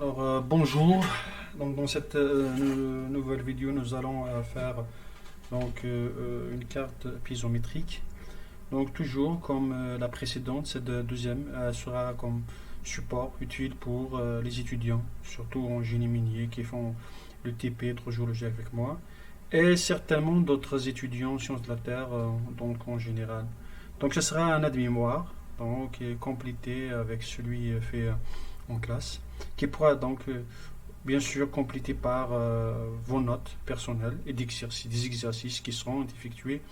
Bonjour. Donc, dans cette nouvelle vidéo, nous allons faire une carte piézométrique. Donc, toujours comme la précédente, cette deuxième sera comme support utile pour les étudiants, surtout en génie minier qui font le TP hydrogéologie avec moi, et certainement d'autres étudiants en sciences de la Terre, donc en général. Donc, ce sera un aide-mémoire, donc complété avec celui fait en classe, qui pourra donc bien sûr complété par vos notes personnelles et des exercices qui seront effectués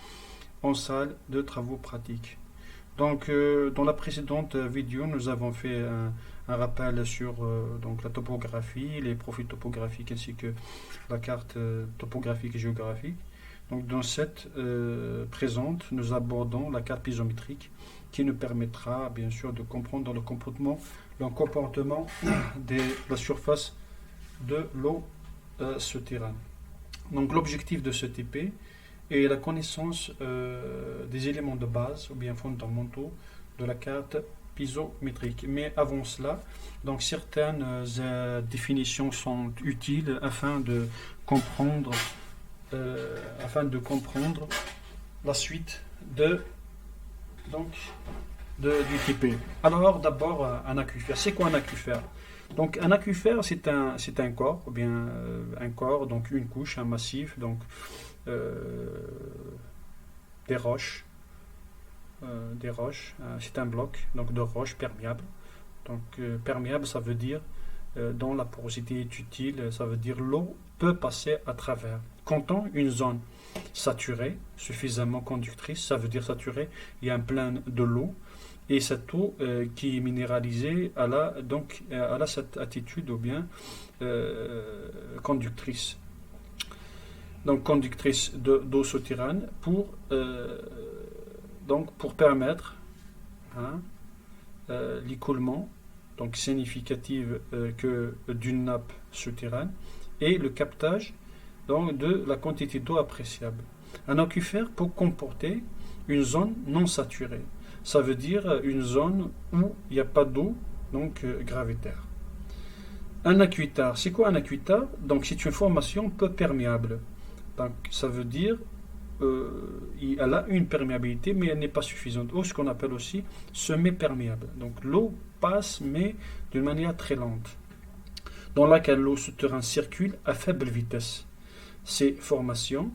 en salle de travaux pratiques. Donc, dans la précédente vidéo, nous avons fait un rappel sur la topographie, les profils topographiques ainsi que la carte topographique et géographique. Donc, dans cette présente, nous abordons la carte piézométrique qui nous permettra bien sûr de comprendre le comportement de la surface de l'eau souterraine. Donc, l'objectif de ce TP est la connaissance des éléments de base ou bien fondamentaux de la carte piézométrique. Mais avant cela, donc certaines définitions sont utiles comprendre, afin de comprendre la suite donc, du TP. Alors d'abord un aquifère. C'est quoi un aquifère? Donc un aquifère c'est un corps, ou bien un corps, donc une couche, un massif, donc euh, des roches, c'est un bloc donc de roches perméables. Donc perméable ça veut dire dont la porosité est utile, ça veut dire l'eau peut passer à travers. Comptant une zone saturée, suffisamment conductrice, ça veut dire saturée, il y a un plein de l'eau, et cette eau qui est minéralisée, elle a cette attitude ou bien conductrice. Donc conductrice d'eau souterraine pour permettre hein, l'écoulement donc significatif que d'une nappe souterraine et le captage donc, de la quantité d'eau appréciable. Un aquifère peut comporter une zone non saturée. Ça veut dire une zone où il n'y a pas d'eau donc gravitaire. Un aquitard, c'est quoi un aquitard? Donc c'est une formation peu perméable. Donc ça veut dire elle a une perméabilité mais elle n'est pas suffisante. Ou ce qu'on appelle aussi semi-perméable. Donc l'eau passe mais d'une manière très lente, dans laquelle l'eau souterraine circule à faible vitesse. Ces formations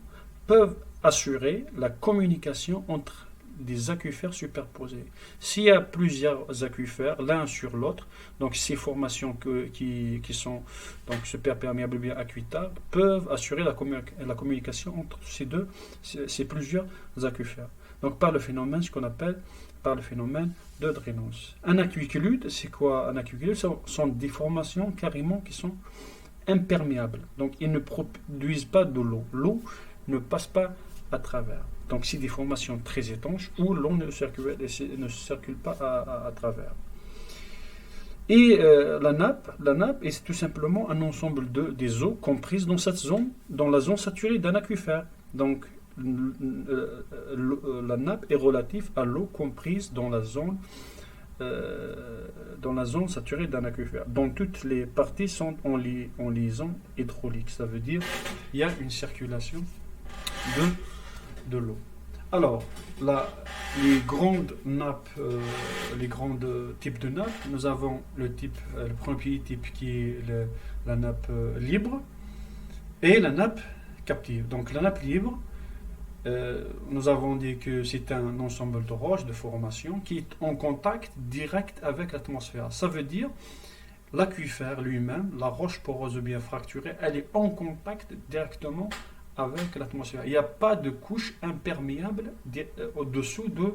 peuvent assurer la communication entre des aquifères superposés. S'il y a plusieurs aquifères l'un sur l'autre, donc ces formations qui sont donc superperméables bien aquitables peuvent assurer la communication entre ces plusieurs aquifères. Donc par le phénomène, ce qu'on appelle par le phénomène de drainance. Un aquiclude, c'est quoi un aquiclude? Ce sont des formations carrément qui sont imperméables. Donc ils ne produisent pas de l'eau. L'eau ne passe pas à travers. Donc c'est des formations très étanches où l'eau ne circule pas à travers. Et la nappe est tout simplement un ensemble des eaux comprises dans la zone saturée d'un aquifère. Donc la nappe est relative à l'eau comprise dans la zone saturée d'un aquifère, dont toutes les parties sont en liaison hydraulique. Ça veut dire qu'il y a une circulation de l'eau. Alors, les grandes nappes, les grands types de nappes, nous avons le premier type qui est la nappe libre et la nappe captive. Donc la nappe libre, nous avons dit que c'est un ensemble de roches, de formations qui est en contact direct avec l'atmosphère. Ça veut dire l'aquifère lui-même, la roche poreuse ou bien fracturée, elle est en contact directement avec l'atmosphère. Il n'y a pas de couche imperméable au-dessous de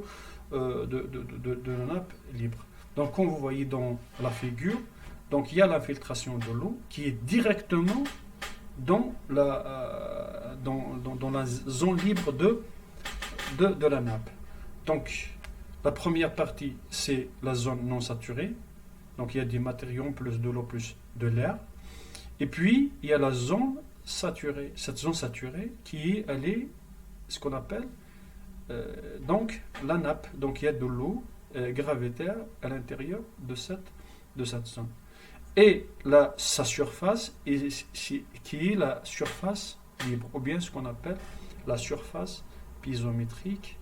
la nappe libre. Donc, comme vous voyez dans la figure, donc il y a l'infiltration de l'eau qui est directement dans la zone libre de la nappe. Donc, la première partie, c'est la zone non saturée. Donc, il y a des matériaux plus de l'eau plus de l'air. Et puis, il y a la zone saturée. Cette zone saturée qui est ce qu'on appelle donc la nappe. Donc, il y a de l'eau gravitaire à l'intérieur de cette zone. et sa surface, qui est la surface libre, ou bien ce qu'on appelle la surface piézométrique,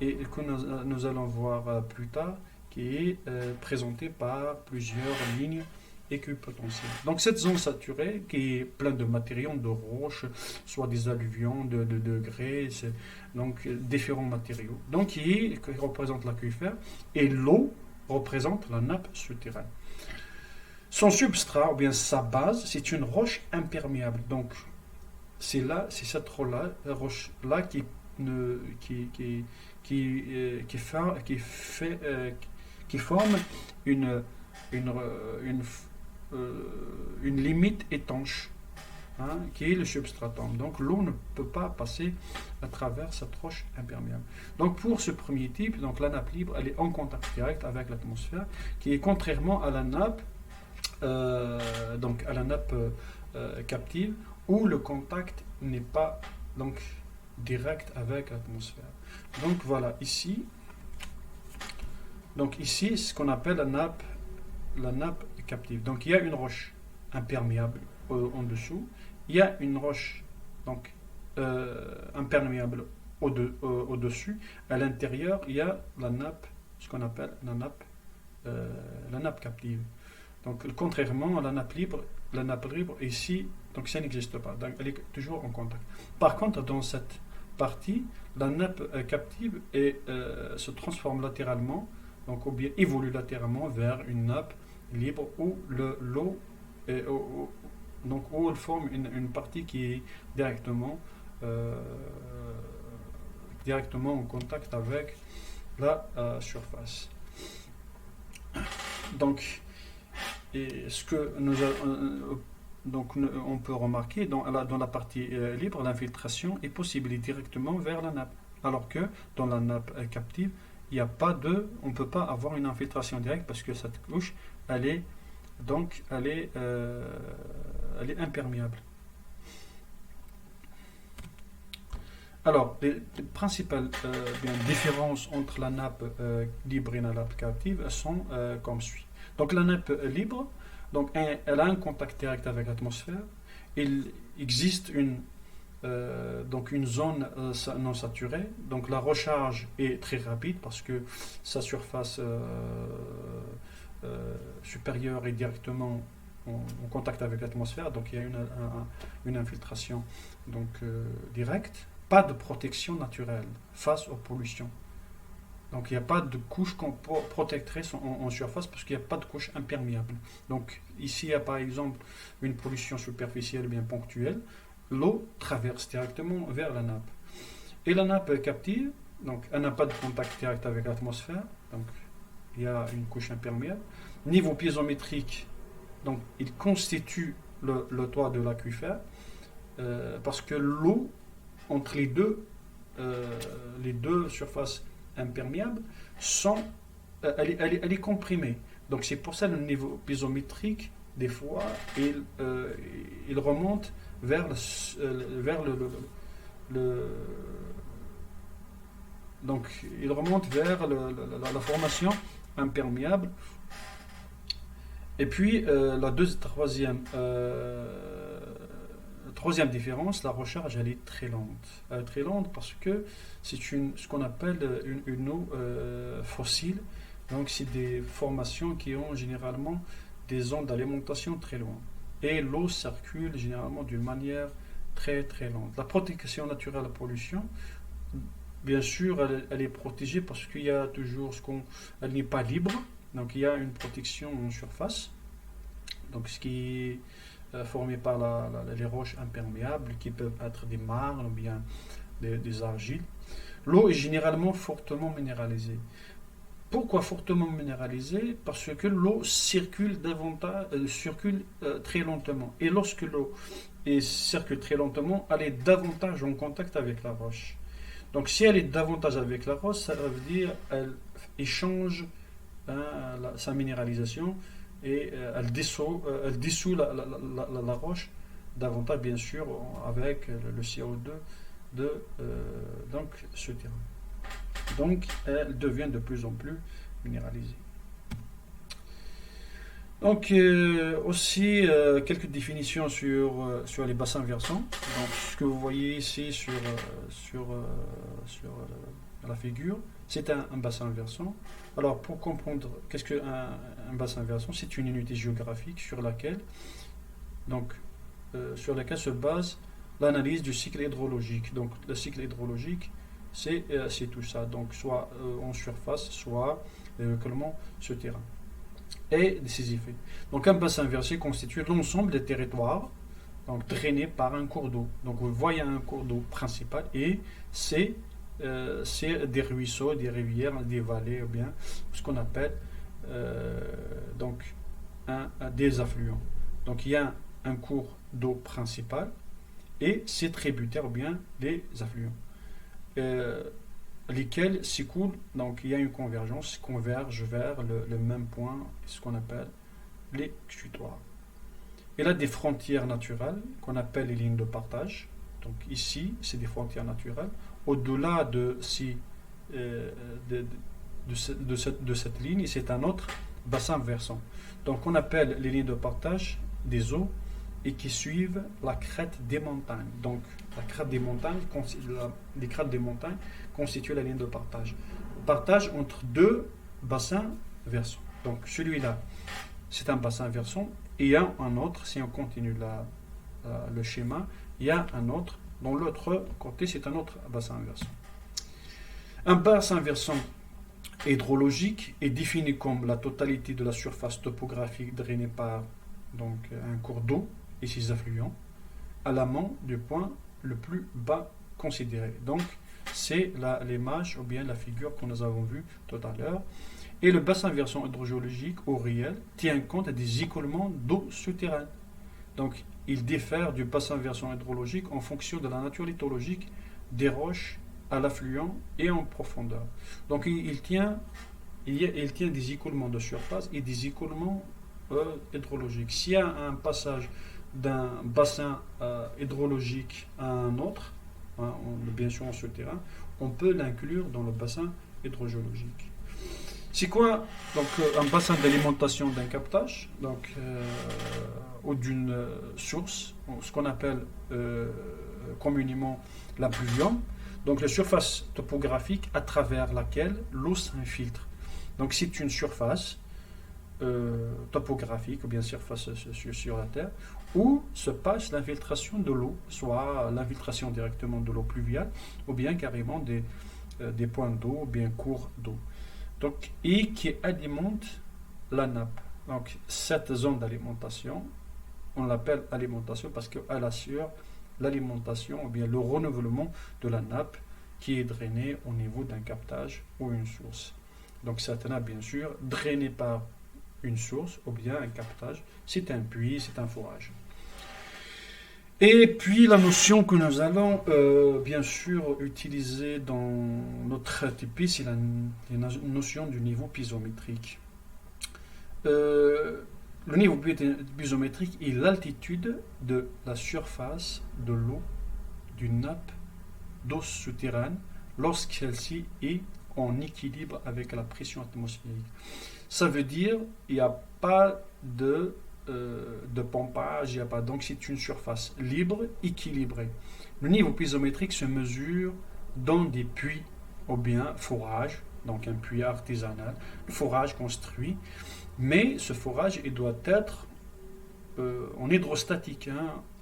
et que nous allons voir plus tard, qui est présentée par plusieurs lignes équipotentielles. Donc cette zone saturée, qui est pleine de matériaux, de roches, soit des alluvions, de grès, donc différents matériaux, donc qui représente l'aquifère, et l'eau représente la nappe souterraine. Son substrat, ou bien sa base, c'est une roche imperméable. Donc, c'est cette roche-là qui forme une, une, une, une limite étanche, hein, qui est le substratum. Donc, l'eau ne peut pas passer à travers cette roche imperméable. Donc, pour ce premier type, donc, la nappe libre, elle est en contact direct avec l'atmosphère, qui est contrairement à la nappe donc à la nappe captive, où le contact n'est pas donc direct avec l'atmosphère. Donc voilà, ici, ce qu'on appelle la nappe captive. Donc il y a une roche imperméable en dessous, il y a une roche donc imperméable au-dessus. À l'intérieur, il y a la nappe, ce qu'on appelle la nappe captive. Donc, contrairement à la nappe libre ici, donc ça n'existe pas. Donc, elle est toujours en contact. Par contre, dans cette partie, la nappe captive se transforme latéralement, donc ou bien évolue latéralement vers une nappe libre où l'eau donc où elle forme une partie qui est directement en contact avec la surface. Donc, et ce que on peut remarquer dans la partie libre, l'infiltration est possible directement vers la nappe, alors que dans la nappe captive, on ne peut pas avoir une infiltration directe parce que cette couche, elle est imperméable. Alors, les principales différences entre la nappe libre et la nappe captive sont comme suit. Donc la nappe libre, donc, elle a un contact direct avec l'atmosphère. Il existe donc une zone non saturée. Donc la recharge est très rapide parce que sa surface supérieure est directement en contact avec l'atmosphère. Donc il y a une infiltration donc, directe. Pas de protection naturelle face aux pollutions. Donc il n'y a pas de couche protectrice en surface parce qu'il n'y a pas de couche imperméable. Donc ici il y a par exemple une pollution superficielle bien ponctuelle, l'eau traverse directement vers la nappe. Et la nappe captive, donc elle n'a pas de contact direct avec l'atmosphère, donc il y a une couche imperméable. Niveau piézométrique, donc il constitue le toit de l'aquifère parce que l'eau entre les deux surfaces imperméable, elle est comprimée. Donc c'est pour ça le niveau piézométrique, des fois, il remonte vers donc il remonte vers la formation imperméable. Et puis la troisième différence, la recharge, elle est très lente. Elle est très lente parce que c'est ce qu'on appelle une eau fossile. Donc, c'est des formations qui ont généralement des zones d'alimentation très loin. Et l'eau circule généralement d'une manière très très lente. La protection naturelle à la pollution, bien sûr, elle est protégée parce qu'il y a toujours elle n'est pas libre. Donc, il y a une protection en surface. Donc, ce qui est formés par les roches imperméables qui peuvent être des marnes ou bien des argiles. L'eau est généralement fortement minéralisée. Pourquoi fortement minéralisée? Parce que l'eau circule très lentement. Et lorsque l'eau circule très lentement, elle est davantage en contact avec la roche. Donc si elle est davantage avec la roche, ça veut dire qu'elle échange sa minéralisation et elle dissout la roche davantage, bien sûr, avec le CO2 donc ce terrain. Donc elle devient de plus en plus minéralisée. Donc, aussi, quelques définitions sur les bassins versants. Donc, ce que vous voyez ici sur la figure, c'est un bassin versant. Alors, pour comprendre qu'est-ce qu'un un bassin versant, c'est une unité géographique sur laquelle se base l'analyse du cycle hydrologique. Donc, le cycle hydrologique, c'est tout ça. Donc, soit en surface, soit localement sur terrain. Et de ses effets. Donc un bassin versé constitue l'ensemble des territoires donc, drainés par un cours d'eau. Donc vous voyez un cours d'eau principal et c'est des ruisseaux, des rivières, des vallées, ou bien ce qu'on appelle donc des affluents. Donc il y a un cours d'eau principal et ses tributaires, ou bien les affluents. Euh, Lesquels s'écoulent, donc il y a une convergence, convergent vers le même point, ce qu'on appelle l'exutoire. Il a des frontières naturelles qu'on appelle les lignes de partage. Donc ici, c'est des frontières naturelles. Au-delà euh, de, de cette ligne, c'est un autre bassin versant. Donc on appelle les lignes de partage des eaux et qui suivent la crête des montagnes. Donc la crête des montagnes, les crêtes des montagnes constituent la ligne de partage. Partage entre deux bassins versants. Donc celui-là, c'est un bassin versant et il y a un autre, si on continue le schéma, il y a un autre, dans l'autre côté, c'est un autre bassin versant. Un bassin versant hydrologique est défini comme la totalité de la surface topographique drainée par donc, un cours d'eau et ses affluents à l'amont du point le plus bas considéré. Donc, c'est l'image ou bien la figure que nous avons vue tout à l'heure. Et le bassin versant hydrogéologique au réel tient compte des écoulements d'eau souterraine. Donc, il diffère du bassin versant hydrologique en fonction de la nature lithologique des roches à l'affluent et en profondeur. Donc, il tient des écoulements de surface et des écoulements hydrologiques. S'il y a un passage d'un bassin hydrologique à un autre, hein, bien sûr en souterrain, on peut l'inclure dans le bassin hydrogéologique. C'est quoi donc un bassin d'alimentation d'un captage ou d'une source, ce qu'on appelle communément la pluvium, donc la surface topographique à travers laquelle l'eau s'infiltre. Donc c'est une surface topographique ou bien surface sur la Terre où se passe l'infiltration de l'eau, soit l'infiltration directement de l'eau pluviale ou bien carrément des points d'eau ou bien cours d'eau. Donc, et qui alimente la nappe. Donc cette zone d'alimentation, on l'appelle alimentation parce qu'elle assure l'alimentation ou bien le renouvellement de la nappe qui est drainée au niveau d'un captage ou une source. Donc cette nappe, bien sûr, drainée par une source ou bien un captage, c'est un puits, c'est un forage. Et puis la notion que nous allons bien sûr utiliser dans notre TP, c'est la notion du niveau piézométrique. Le niveau piézométrique est l'altitude de la surface de l'eau d'une nappe d'eau souterraine lorsqu'elle-ci est en équilibre avec la pression atmosphérique. Ça veut dire qu'il n'y a pas de pompage, il y a pas, donc c'est une surface libre, équilibrée. Le niveau piézométrique se mesure dans des puits ou bien forages, donc un puits artisanal, forage construit, mais ce forage il doit être en hydrostatique.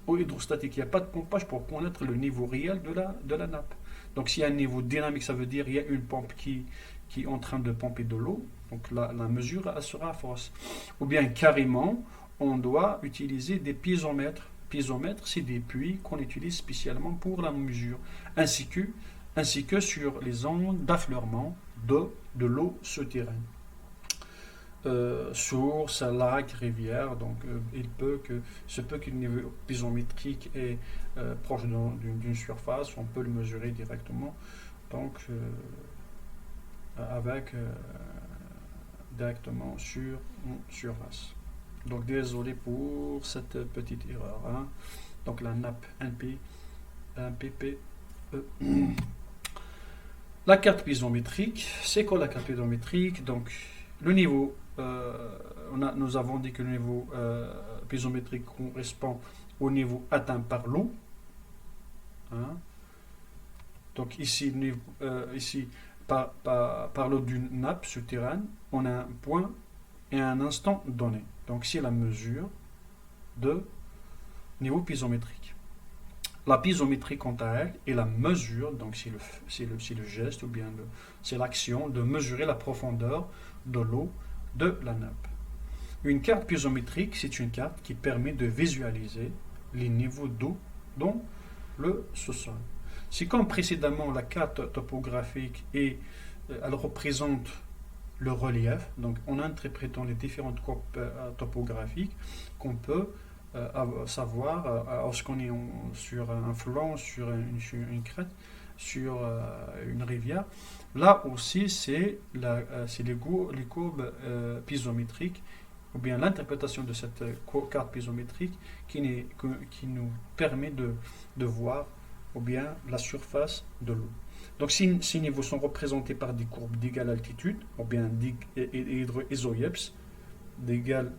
Au hydrostatique, il n'y a pas de pompage pour connaître le niveau réel de la nappe. Donc s'il y a un niveau dynamique, ça veut dire qu'il y a une pompe qui est en train de pomper de l'eau, donc la mesure elle sera fausse. Ou bien carrément, on doit utiliser des piézomètres. Piézomètres, c'est des puits qu'on utilise spécialement pour la mesure, ainsi que sur les ondes d'affleurement de l'eau souterraine. Source, lac, rivière, donc il se peut que le niveau piézométrique est proche d'une surface, on peut le mesurer directement, donc avec directement sur une surface. Donc désolé pour cette petite erreur. Donc la nappe NPPE. La carte piézométrique, c'est quoi la carte piézométrique? Donc le niveau nous avons dit que le niveau piezométrique correspond au niveau atteint par l'eau. Hein. Donc ici, par l'eau d'une nappe souterraine, on a un point et un instant donné. Donc c'est la mesure de niveau piezométrique. La piezométrie, quant à elle, est la mesure, donc c'est le geste ou bien c'est l'action de mesurer la profondeur de l'eau de la nappe. Une carte piezométrique, c'est une carte qui permet de visualiser les niveaux d'eau dans le sous-sol. C'est comme précédemment la carte topographique et elle représente le relief, donc en interprétant les différentes courbes topographiques qu'on peut savoir lorsqu'on est sur un flanc, sur une crête, sur une rivière. Là aussi, c'est les courbes piezométriques, ou bien l'interprétation de cette carte piezométrique qui nous permet de voir ou bien la surface de l'eau. Donc ces niveaux sont représentés par des courbes d'égale altitude, ou bien isoyeps, d'égale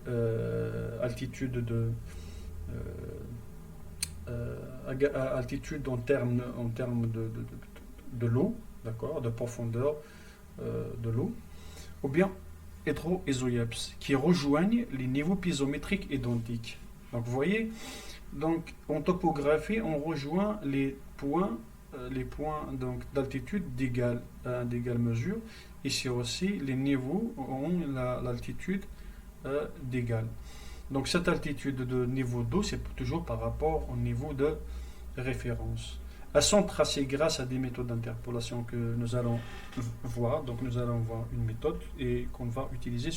altitude altitude en termes de l'eau, d'accord, de profondeur de l'eau, ou bien hétéro-isoyeps, qui rejoignent les niveaux piezométriques identiques. Donc vous voyez, donc en topographie, on rejoint les points donc d'altitude d'égale mesure. Ici aussi, les niveaux ont l'altitude d'égale. Donc cette altitude de niveau d'eau, c'est toujours par rapport au niveau de référence. Elles sont tracées grâce à des méthodes d'interpolation que nous allons voir. Donc nous allons voir une méthode et qu'on va utiliser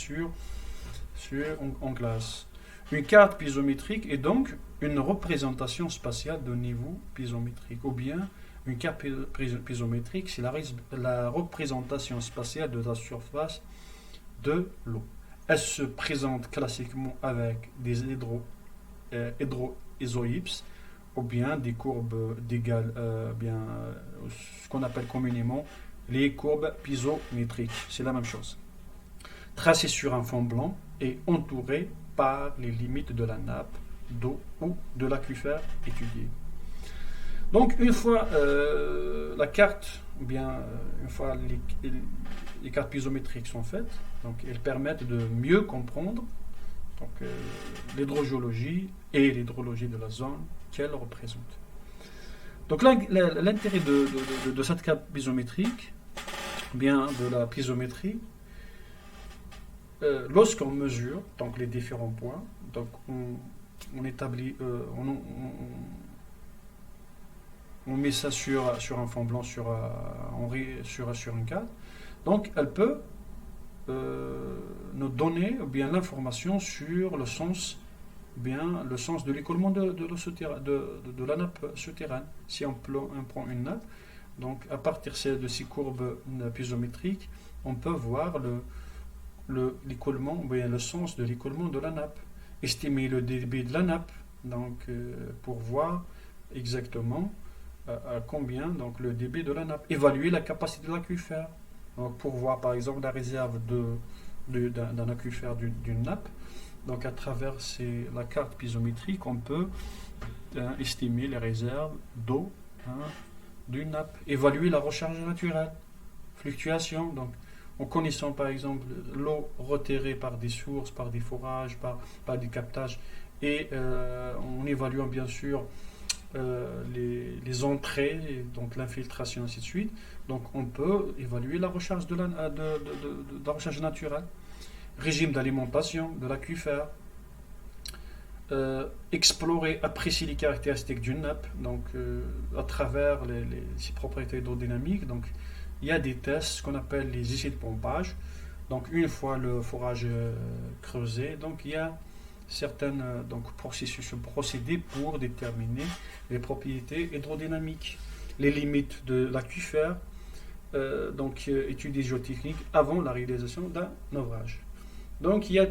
en classe. Une carte piezométrique est donc une représentation spatiale de niveau piezométrique. Ou bien une carte piezométrique, c'est la représentation spatiale de la surface de l'eau. Elle se présente classiquement avec des hétéro-isoyeps ou bien des courbes d'égale, ce qu'on appelle communément les courbes piezométriques. C'est la même chose. Tracée sur un fond blanc et entourée par les limites de la nappe d'eau ou de l'aquifère étudié. Donc une fois la carte, ou bien une fois les cartes piezométriques sont faites, donc elles permettent de mieux comprendre l'hydrogéologie et l'hydrologie de la zone qu'elle représente. Donc l'intérêt de cette carte piezométrique, bien de la piezométrie, lorsqu'on mesure donc les différents points, donc on établit, on met ça sur un fond blanc, sur une carte. Donc elle peut nous donner bien l'information sur le sens de l'écoulement de la nappe souterraine. Si on prend une nappe, donc à partir de ces courbes piezométriques, on peut voir l'écoulement, bien le sens de l'écoulement de la nappe, estimer le débit de la nappe, donc pour voir exactement à combien donc le débit de la nappe, évaluer la capacité de l'aquifère. Donc pour voir par exemple la réserve d'un aquifère d'une nappe, donc à travers la carte piezométrique, on peut estimer les réserves d'eau d'une nappe, évaluer la recharge naturelle, fluctuation, donc en connaissant par exemple l'eau retirée par des sources, par des forages, par des captages, et en évaluant bien sûr les entrées, donc l'infiltration, ainsi de suite. Donc on peut évaluer la recharge de la recharge naturelle, régime d'alimentation de l'aquifère, explorer, apprécier les caractéristiques d'une nappe, donc à travers ses propriétés hydrodynamiques. Donc il y a des tests, ce qu'on appelle les essais de pompage. Donc une fois le forage creusé, donc il y a certains procédés pour déterminer les propriétés hydrodynamiques, les limites de l'aquifère, études géotechniques avant la réalisation d'un ouvrage. Donc il y a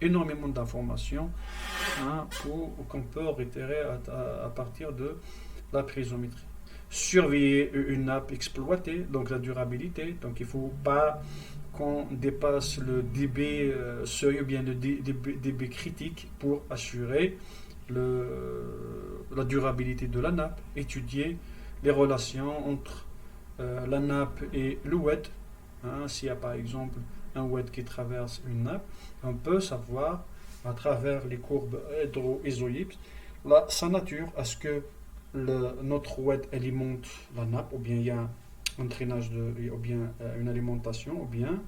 énormément d'informations qu'on peut réitérer à partir de la piezométrie. Surveiller une nappe exploitée, donc la durabilité, donc il ne faut pas qu'on dépasse le dB seuil ou bien le dB critique pour assurer la durabilité de la nappe, étudier les relations entre la nappe et le wet. S'il y a par exemple un wet qui traverse une nappe, on peut savoir à travers les courbes hydro-isoellipses sa nature. Est-ce que notre wet alimente la nappe, ou bien il y a un drainage, ou bien une alimentation, ou bien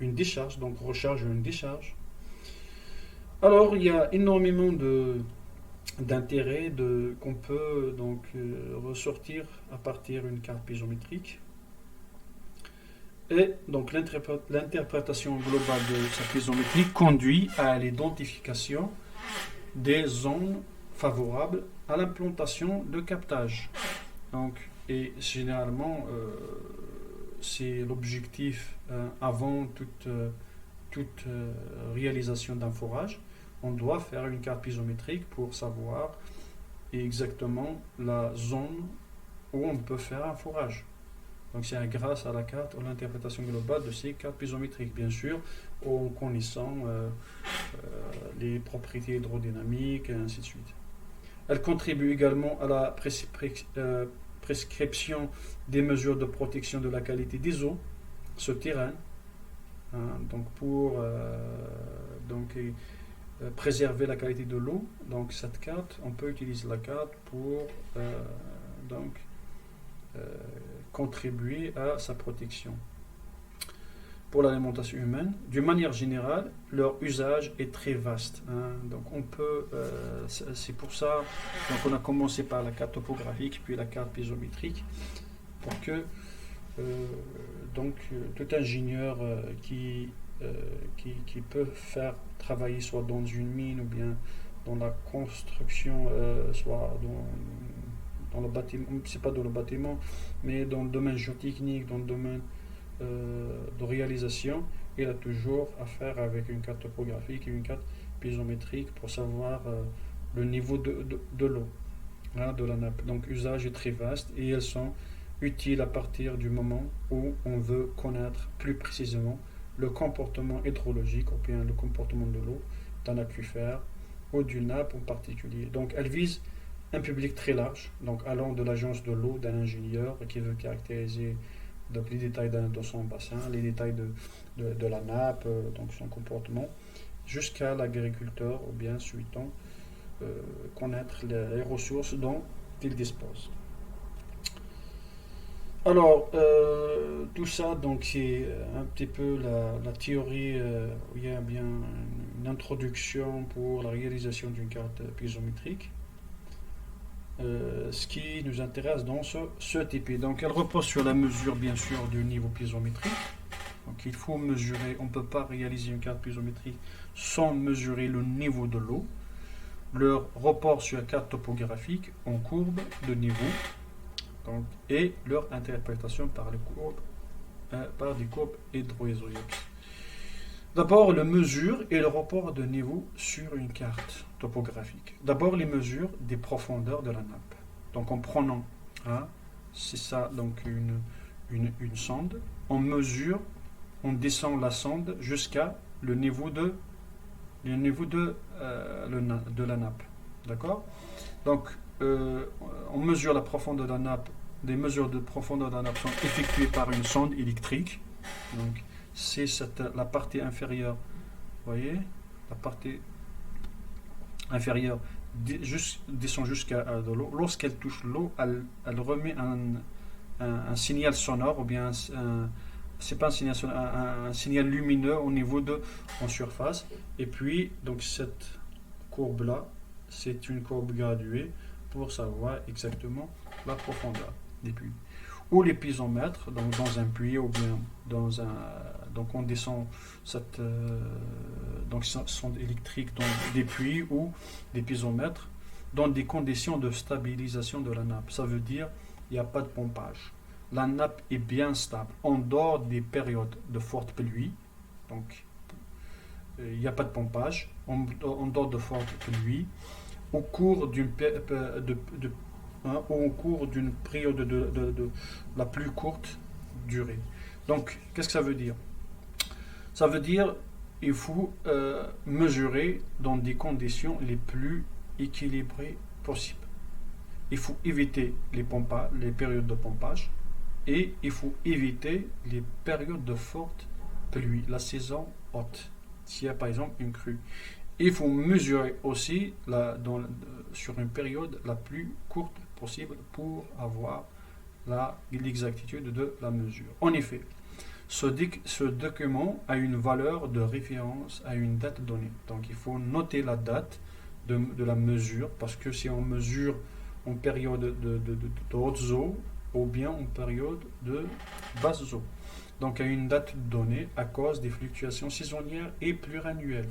une décharge, donc recharge ou une décharge. Alors il y a énormément d'intérêts qu'on peut donc ressortir à partir d'une carte piézométrique. Et donc l'interprétation globale de cette piézométrie conduit à l'identification des zones favorables à l'implantation de captage. Donc, et généralement, c'est l'objectif avant toute réalisation d'un forage. On doit faire une carte piézométrique pour savoir exactement la zone où on peut faire un forage. Donc c'est grâce à la carte, à l'interprétation globale de ces cartes piézométriques, bien sûr, en connaissant les propriétés hydrodynamiques et ainsi de suite. Elle contribue également à la prescription des mesures de protection de la qualité des eaux souterraines, donc pour préserver la qualité de l'eau. Donc cette carte, on peut utiliser la carte pour contribuer à sa protection. Pour l'alimentation humaine, d'une manière générale, leur usage est très vaste. Donc on peut, c'est pour ça qu'on a commencé par la carte topographique, puis la carte piézométrique, pour que tout ingénieur qui peut faire travailler soit dans une mine ou bien dans la construction, soit dans le bâtiment, c'est pas dans le bâtiment, mais dans le domaine géotechnique, dans le domaine de réalisation, il a toujours affaire avec une carte topographique et une carte piézométrique pour savoir le niveau de l'eau, de la nappe. Donc l'usage est très vaste et elles sont utiles à partir du moment où on veut connaître plus précisément le comportement hydrologique ou bien le comportement de l'eau d'un aquifère ou d'une nappe en particulier. Donc elle vise un public très large, donc allant de l'agence de l'eau d'un ingénieur qui veut caractériser donc les détails de son bassin, les détails de la nappe, donc son comportement, jusqu'à l'agriculteur ou bien souhaitant connaître les ressources dont il dispose. Alors, tout ça, donc c'est un petit peu la théorie, où il y a bien une introduction pour la réalisation d'une carte piézométrique. Ce qui nous intéresse dans ce TP. Donc elle repose sur la mesure bien sûr du niveau piézométrique. Donc il faut mesurer, on ne peut pas réaliser une carte piézométrique sans mesurer le niveau de l'eau. Leur report sur la carte topographique en courbe de niveau, donc, et leur interprétation par des courbes hydro-isoellipses. D'abord, le mesure et le report de niveau sur une carte topographique. D'abord, les mesures des profondeurs de la nappe. Donc, en prenant, c'est ça, donc une sonde, on mesure, on descend la sonde jusqu'à le niveau de la nappe. D'accord? Donc, on mesure la profondeur de la nappe. Des mesures de profondeur de la nappe sont effectuées par une sonde électrique. Donc, c'est la partie inférieure, vous voyez, la partie inférieure descend jusqu'à de l'eau. Lorsqu'elle touche l'eau, elle remet un signal sonore, ou bien c'est pas un signal sonore, un signal lumineux au niveau en surface. Et puis, donc cette courbe-là, c'est une courbe graduée pour savoir exactement la profondeur des puits. Ou les piézomètres, donc dans un puits ou bien dans un... Donc on descend cette sonde électrique dans des puits ou des piézomètres dans des conditions de stabilisation de la nappe. Ça veut dire il n'y a pas de pompage. La nappe est bien stable en dehors des périodes de forte pluie. Donc il n'y a pas de pompage en dehors de forte pluie au cours d'une période de la plus courte durée. Donc, qu'est-ce que ça veut dire? Ça veut dire il faut mesurer dans des conditions les plus équilibrées possibles. Il faut éviter les périodes de pompage et il faut éviter les périodes de forte pluie, la saison haute, s'il y a par exemple une crue. Il faut mesurer aussi sur une période la plus courte possible pour avoir l'exactitude de la mesure. En effet, ce document a une valeur de référence à une date donnée. Donc il faut noter la date de la mesure, parce que si on mesure en période de hautes eaux ou bien en période de basses eaux. Donc à une date donnée à cause des fluctuations saisonnières et pluriannuelles.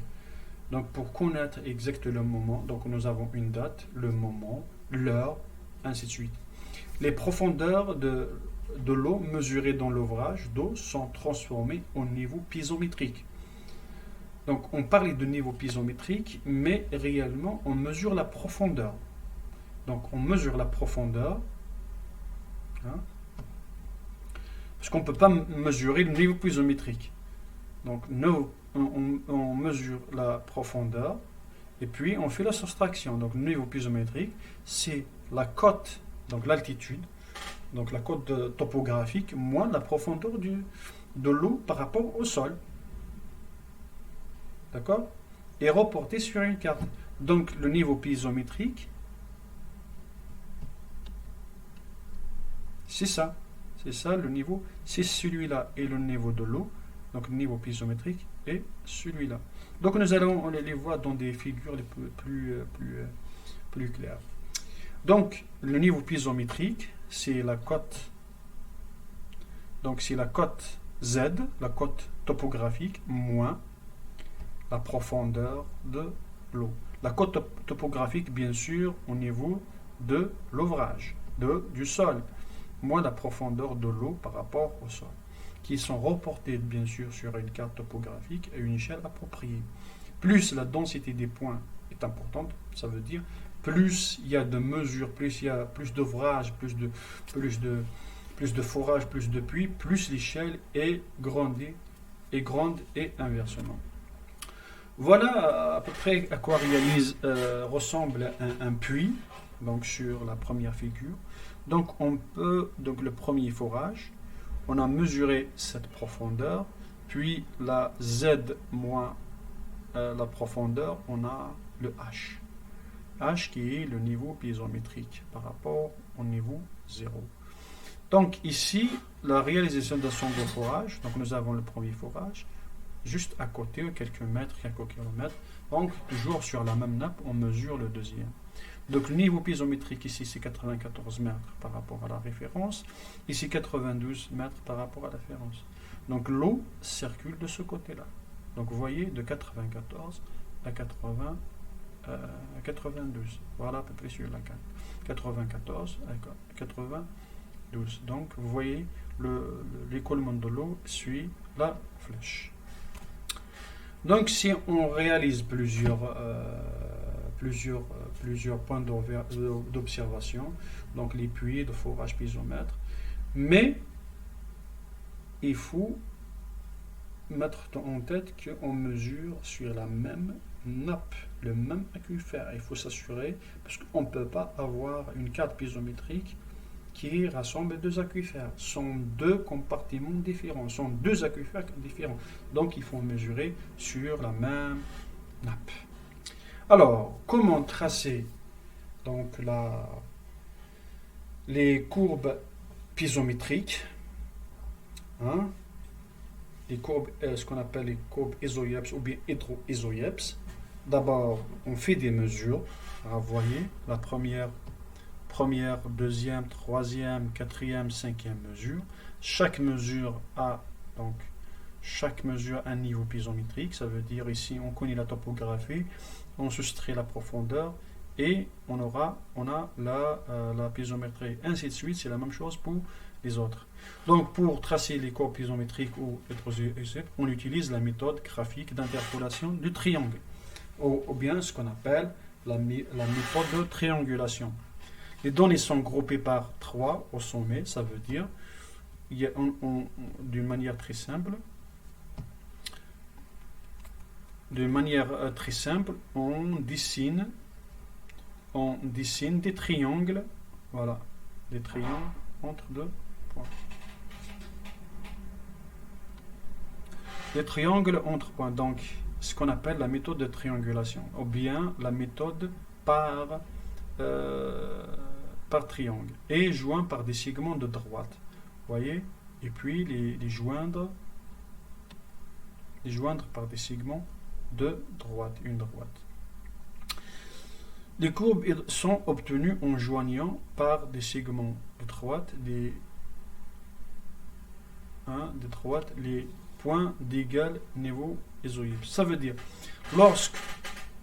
Donc pour connaître exactement le moment, donc nous avons une date, le moment, l'heure, ainsi de suite. Les profondeurs de l'eau mesurées dans l'ouvrage d'eau sont transformées en niveau piézométrique. Donc on parle de niveau piézométrique, mais réellement on mesure la profondeur. Donc on mesure la profondeur, hein, parce qu'on ne peut pas mesurer le niveau piézométrique. Donc on mesure la profondeur et puis on fait la soustraction. Donc le niveau piézométrique, c'est la cote, donc l'altitude, donc la cote topographique, moins la profondeur de l'eau par rapport au sol. D'accord? Et reporté sur une carte. Donc le niveau piézométrique, c'est ça le niveau, c'est celui-là et le niveau de l'eau. Donc le niveau piézométrique est celui-là. Donc nous allons les voir dans des figures plus claires. Donc le niveau piézométrique, c'est la cote. Donc c'est la cote Z, la cote topographique, moins la profondeur de l'eau. La cote topographique, bien sûr, au niveau de l'ouvrage, du sol, moins la profondeur de l'eau par rapport au sol, qui sont reportés bien sûr sur une carte topographique à une échelle appropriée. Plus la densité des points est importante, ça veut dire plus il y a de mesures, plus il y a plus d'ouvrage, plus de forage, plus de puits, plus l'échelle est grande et inversement. Voilà à peu près à quoi ressemble un puits, donc sur la première figure. Donc le premier forage, on a mesuré cette profondeur, puis la Z moins la profondeur, on a le H. H qui est le niveau piézométrique par rapport au niveau 0. Donc ici, la réalisation d'un second forage, donc nous avons le premier forage, juste à côté, quelques mètres, quelques kilomètres. Donc toujours sur la même nappe, on mesure le deuxième. Donc le niveau piézométrique ici c'est 94 mètres par rapport à la référence, ici 92 mètres par rapport à la référence. Donc l'eau circule de ce côté-là. Donc vous voyez de 94 à 92. Voilà à peu près sur la carte. 94 à 92. Donc vous voyez l'écoulement de l'eau suit la flèche. Donc si on réalise plusieurs points d'observation, donc les puits de forage piézomètre, mais il faut mettre en tête qu'on mesure sur la même nappe, le même aquifère. Il faut s'assurer, parce qu'on ne peut pas avoir une carte piézométrique qui rassemble deux aquifères. Ce sont deux compartiments différents, ce sont deux aquifères différents. Donc il faut mesurer sur la même nappe. Alors, comment tracer donc les courbes piézométriques, hein, les courbes, ce qu'on appelle les courbes isoieps ou bien hétéro-isoieps. D'abord, on fait des mesures. Alors, vous voyez, la première, deuxième, troisième, quatrième, cinquième mesure. Chaque mesure a un niveau piézométrique. Ça veut dire ici, on connaît la topographie, on soustrait la profondeur et on a la piézométrie. Ainsi de suite, c'est la même chose pour les autres. Donc, pour tracer les courbes piézométriques ou hétéro-isoieps, on utilise la méthode graphique d'interpolation du triangle, ou bien ce qu'on appelle la méthode de triangulation. Les données sont groupées par 3 au sommet, ça veut dire, d'une manière très simple, de manière très simple, on dessine des triangles, voilà, des triangles entre deux points. Des triangles entre points, donc ce qu'on appelle la méthode de triangulation, ou bien la méthode par, par triangle, et joint par des segments de droite. Vous voyez? Et puis les joindre par des segments de droite, une droite. Les courbes sont obtenues en joignant par des segments de droite les points d'égal niveau isoïpse. Ça veut dire, lorsque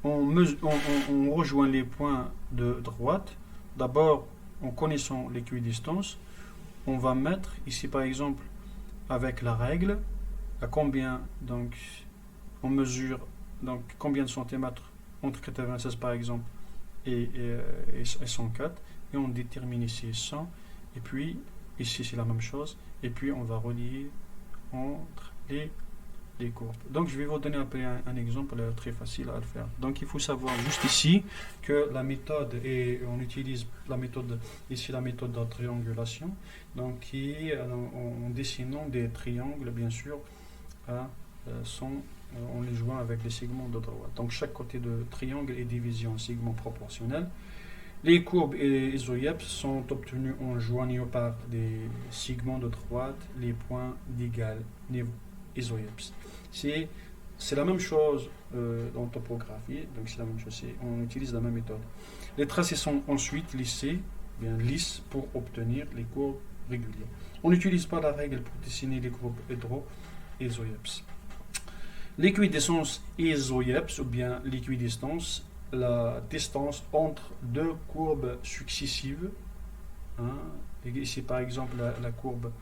on rejoint les points de droite, d'abord en connaissant l'équidistance, on va mettre ici par exemple avec la règle à combien, donc on mesure donc combien de centimètres entre 96 par exemple et 104, et on détermine ici 100, et puis ici c'est la même chose, et puis on va relier entre les courbes. Donc je vais vous donner un exemple très facile à le faire. Donc il faut savoir juste ici que la méthode, et on utilise la méthode ici, la méthode de triangulation, donc qui est en dessinant des triangles bien sûr on les joint avec des segments de droite. Donc chaque côté de triangle est divisé en segments proportionnels. Les courbes isoïepses sont obtenues en joignant par des segments de droite les points d'égal niveau isoïepse. C'est la même chose en topographie, donc c'est la même chose, on utilise la même méthode. Les tracés sont ensuite lisses pour obtenir les courbes régulières. On n'utilise pas la règle pour dessiner les courbes isoïepses. L'équidistance isoïepse, ou bien l'équidistance, la distance entre deux courbes successives. Ici par exemple la courbe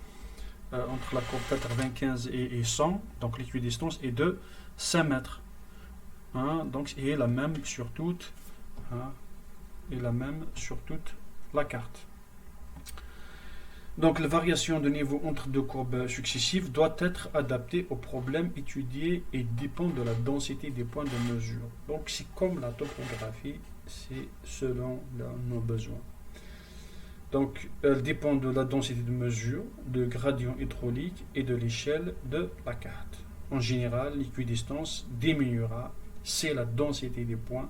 entre la courbe 95 et 100, donc l'équidistance est de 5 mètres. Donc et la même sur toute la carte. Donc la variation de niveau entre deux courbes successives doit être adaptée au problème étudié et dépend de la densité des points de mesure. Donc c'est comme la topographie, c'est selon nos besoins. Donc elle dépend de la densité de mesure, de gradient hydraulique et de l'échelle de la carte. En général, l'équidistance diminuera si la densité des points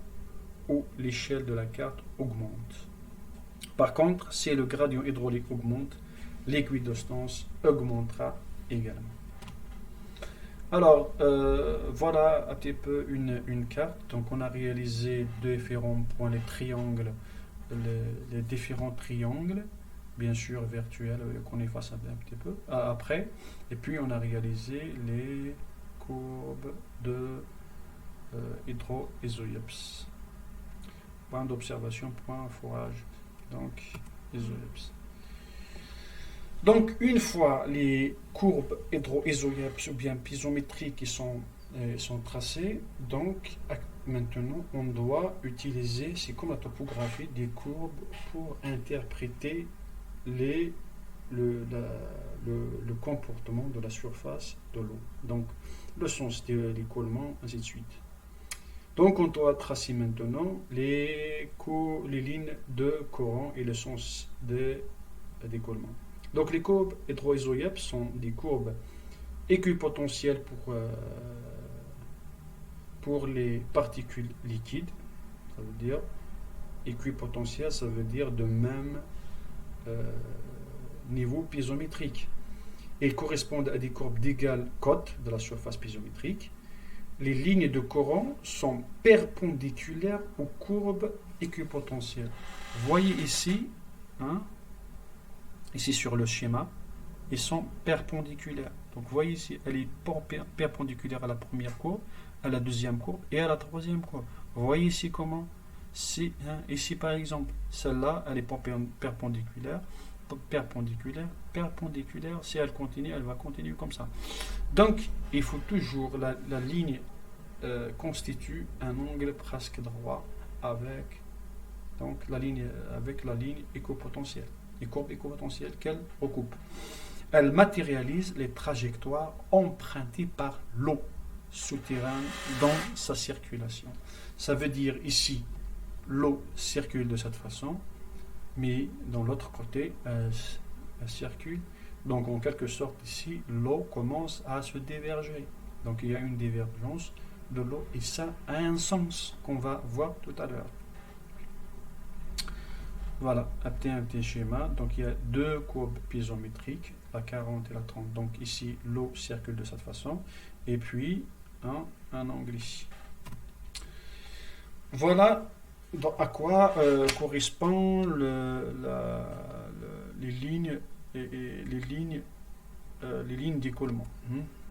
ou l'échelle de la carte augmente. Par contre, si le gradient hydraulique augmente, l'équidistance augmentera également. Alors, voilà un petit peu une carte. Donc, on a réalisé différents points, les triangles, les différents triangles, bien sûr virtuels, qu'on efface un petit peu après. Et puis, on a réalisé les courbes de hydro-isoïepse. Point d'observation, point forage. Donc, isoïepse. Donc, une fois les courbes hydro-isoïepse ou bien piézométriques sont tracées, donc maintenant on doit utiliser, c'est comme la topographie, des courbes pour interpréter le comportement de la surface de l'eau. Donc, le sens de l'écoulement, ainsi de suite. Donc, on doit tracer maintenant les lignes de courant et le sens d'écoulement. Donc, les courbes hydro-isoïepses sont des courbes équipotentielles pour les particules liquides. Ça veut dire équipotentiel, ça veut dire de même niveau piézométrique. Elles correspondent à des courbes d'égale cote de la surface piézométrique. Les lignes de courant sont perpendiculaires aux courbes équipotentielles. Vous voyez ici, ici sur le schéma, ils sont perpendiculaires. Donc vous voyez ici, elle est perpendiculaire à la première courbe, à la deuxième courbe et à la troisième courbe. Vous voyez ici comment ici par exemple, celle-là, elle est perpendiculaire, si elle continue, elle va continuer comme ça. Donc, il faut toujours, la ligne constitue un angle presque droit avec la ligne équipotentielle, les courbes équipotentielles qu'elle recoupe. Elle matérialise les trajectoires empruntées par l'eau. souterraine dans sa circulation. Ça veut dire ici, l'eau circule de cette façon, mais dans l'autre côté, elle circule. Donc en quelque sorte ici, l'eau commence à se déverger. Donc il y a une divergence de l'eau et ça a un sens qu'on va voir tout à l'heure. Voilà, un petit schéma. Donc il y a deux courbes piézométriques, la 40 et la 30. Donc ici, l'eau circule de cette façon. Et puis, un angle ici. Voilà à quoi correspondent les lignes les lignes d'écoulement,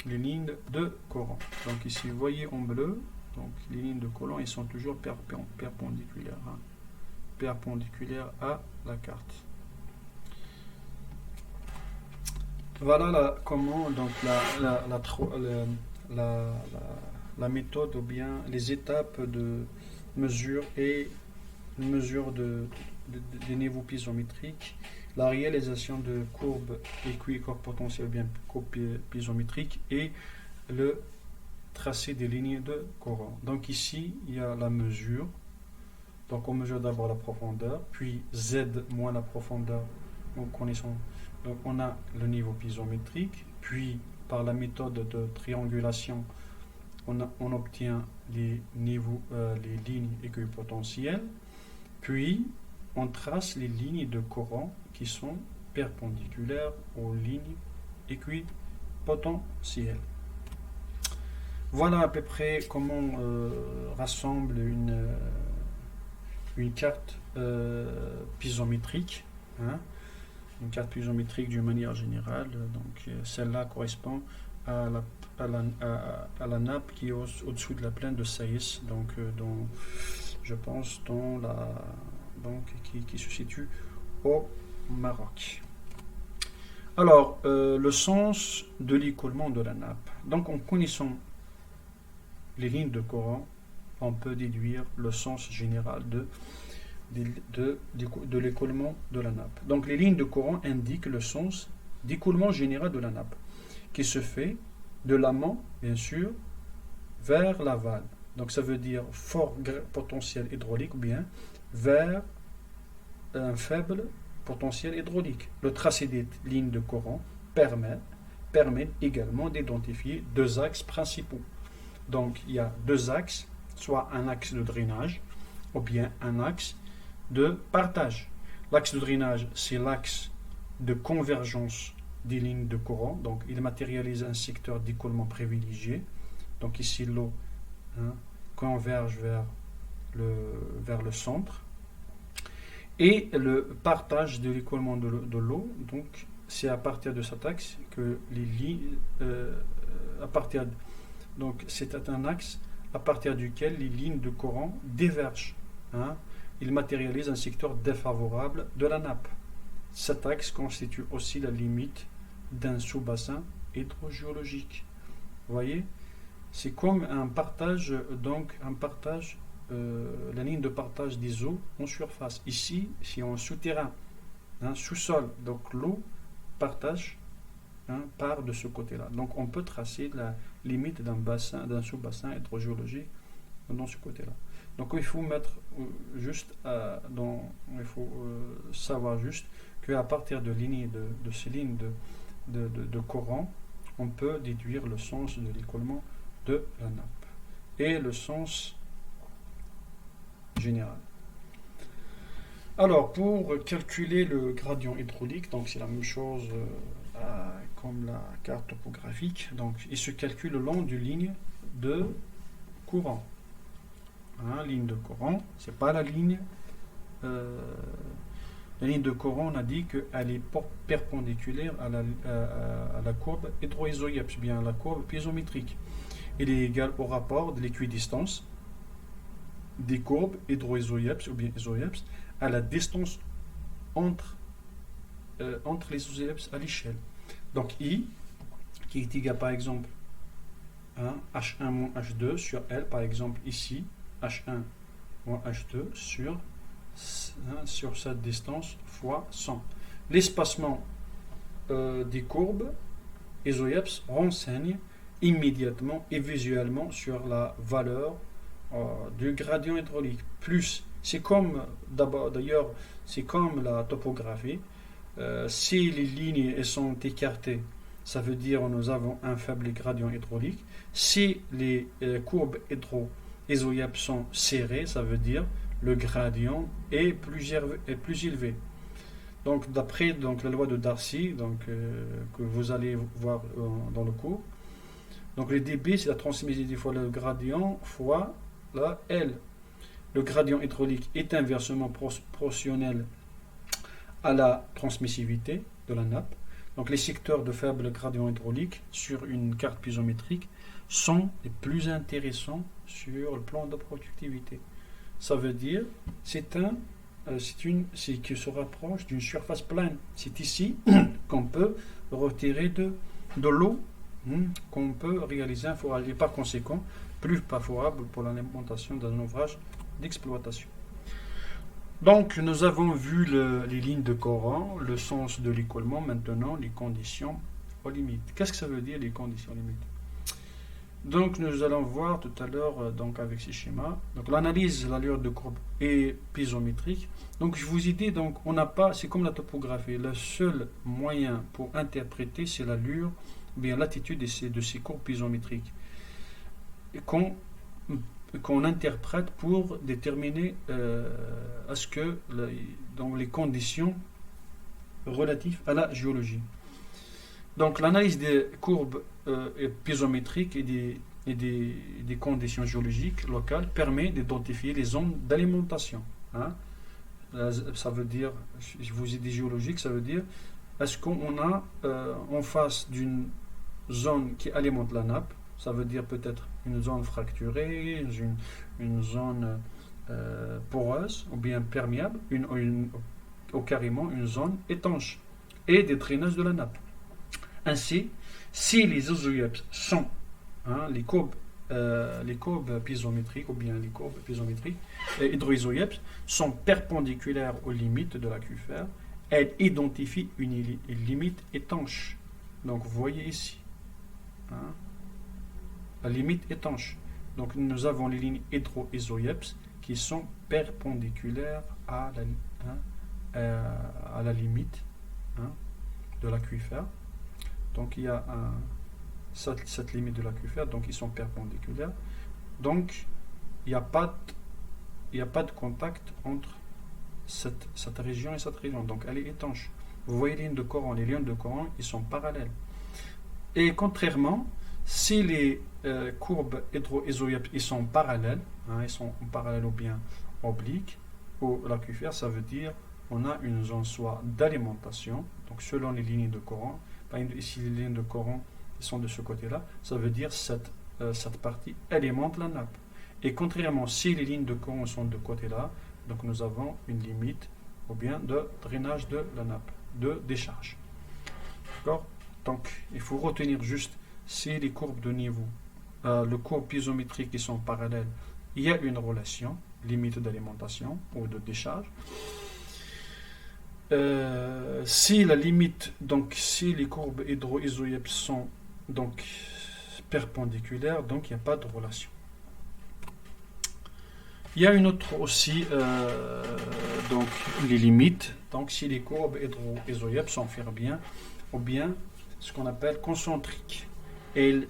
les lignes de courant. Donc ici, vous voyez en bleu, donc les lignes de courant, ils sont toujours perpendiculaires, perpendiculaires à la carte. Voilà comment donc la méthode ou bien les étapes de mesure et mesure des niveaux piézométriques, la réalisation de courbes équicorps potentielles bien courbes piézométriques et le tracé des lignes de courant. Donc ici, il y a la mesure. Donc on mesure d'abord la profondeur, puis Z moins la profondeur. Donc on a le niveau piézométrique, puis par la méthode de triangulation, on obtient les niveaux, les lignes équipotentielles, puis on trace les lignes de courant qui sont perpendiculaires aux lignes équipotentielles. Voilà à peu près comment rassemble une carte piézométrique, une carte piézométrique d'une manière générale. Donc celle-là correspond à la nappe qui est au-dessous de la plaine de Saïs, donc je pense qui se situe au Maroc. Alors, le sens de l'écoulement de la nappe. Donc, en connaissant les lignes de courant, on peut déduire le sens général de l'écoulement de la nappe. Donc, les lignes de courant indiquent le sens d'écoulement général de la nappe, qui se fait de l'amont, bien sûr, vers l'aval. Donc, ça veut dire fort potentiel hydraulique ou bien vers un faible potentiel hydraulique. Le tracé des lignes de courant permet également d'identifier deux axes principaux. Donc, il y a deux axes, soit un axe de drainage ou bien un axe de partage. L'axe de drainage, c'est l'axe de convergence des lignes de courant. Donc, il matérialise un secteur d'écoulement privilégié. Donc, ici, l'eau converge vers le centre. Et le partage de l'écoulement de l'eau, donc c'est à partir de cet axe que les lignes, donc c'est un axe à partir duquel les lignes de courant divergent. Il matérialise un secteur défavorable de la nappe. Cet axe constitue aussi la limite d'un sous-bassin hydrogéologique. Vous voyez, c'est comme un partage, la ligne de partage des eaux en surface. Ici, c'est en souterrain, sous-sol. Donc l'eau partage, part de ce côté-là. Donc on peut tracer la limite d'un sous-bassin hydrogéologique dans ce côté-là. Donc il faut savoir juste qu'à partir de ces lignes de courant, on peut déduire le sens de l'écoulement de la nappe et le sens général. Alors, pour calculer le gradient hydraulique, donc c'est la même chose comme la carte topographique, donc il se calcule le long d'une ligne de courant. Ligne de courant, c'est pas la ligne. La ligne de courant, on a dit qu'elle est perpendiculaire à la courbe hydro-isoïepse, bien à la courbe piézométrique. Elle est égale au rapport de l'équidistance des courbes hydro-isoïepse ou bien isoïepse à la distance entre les isoïepses à l'échelle. Donc I, qui est égal par exemple H1 moins H2 sur L, par exemple ici, H1 moins H2 sur cette distance fois 100. L'espacement des courbes isoïepses renseigne immédiatement et visuellement sur la valeur du gradient hydraulique. Plus, c'est comme, d'ailleurs, c'est comme la topographie. Si les lignes elles sont écartées, ça veut dire que nous avons un faible gradient hydraulique. Si les courbes hydro-isoyables sont serrées, ça veut dire le gradient est plus élevé. Donc, d'après la loi de Darcy, que vous allez voir dans le cours, donc le dB, c'est la transmissivité fois le gradient fois la L. Le gradient hydraulique est inversement proportionnel à la transmissivité de la nappe. Donc les secteurs de faible gradient hydraulique sur une carte piézométrique sont les plus intéressants sur le plan de productivité. Ça veut dire c'est qui se rapproche d'une surface plane. C'est ici qu'on peut retirer de l'eau, qu'on peut réaliser un forage. Et par conséquent, plus favorable pour l'alimentation d'un ouvrage d'exploitation. Donc, nous avons vu les lignes de Coran, le sens de l'écoulement, maintenant les conditions aux limites. Qu'est-ce que ça veut dire les conditions limites? Donc, nous allons voir tout à l'heure avec ces schémas. Donc, l'analyse de l'allure de courbe est piézométrique. Donc, je vous ai dit, on n'a pas, c'est comme la topographie. Le seul moyen pour interpréter, c'est l'allure, bien l'attitude de ces courbes piézométriques qu'on interprète pour déterminer à ce que les conditions relatives à la géologie. Donc l'analyse des courbes piézométriques et des conditions géologiques locales permet d'identifier les zones d'alimentation. Ça veut dire, je vous ai dit géologique, ça veut dire est-ce qu'on a en face d'une zone qui alimente la nappe. Ça veut dire peut-être une zone fracturée, une zone poreuse ou bien perméable, ou carrément une zone étanche et des drainages de la nappe. Ainsi, si les isoyables sont les courbes piézométriques ou bien les courbes piézométriques hydroisoyables sont perpendiculaires aux limites de l'aquifère, elles identifient une limite étanche. Donc vous voyez ici. La limite étanche. Donc nous avons les lignes hydro-isoyables qui sont perpendiculaires à la limite de l'aquifère. Donc il y a cette limite de l'aquifère, donc ils sont perpendiculaires. Donc il n'y a pas de contact entre cette région et cette région. Donc elle est étanche. Vous voyez les lignes de Coran. Les lignes de Coran, ils sont parallèles. Et contrairement, si les courbes hydro-isoyables ils sont parallèles, ils sont parallèles ou bien obliques au l'aquifère, ça veut dire on a une zone soit d'alimentation, donc selon les lignes de Coran. Par exemple, ici les lignes de Coran ils sont de ce côté-là, ça veut dire cette partie alimente la nappe. Et contrairement, si les lignes de Coran sont de côté-là, donc nous avons une limite ou bien de drainage de la nappe, de décharge. D'accord? Donc il faut retenir juste si les courbes de niveau, les courbes piézométriques qui sont parallèles, il y a une relation, limite d'alimentation ou de décharge. Si la limite, donc si les courbes hydro-isoyables sont donc perpendiculaires, donc il n'y a pas de relation. Il y a une autre aussi, donc les limites. Donc si les courbes hydro-isoyables sont bien ou bien ce qu'on appelle concentriques. Elles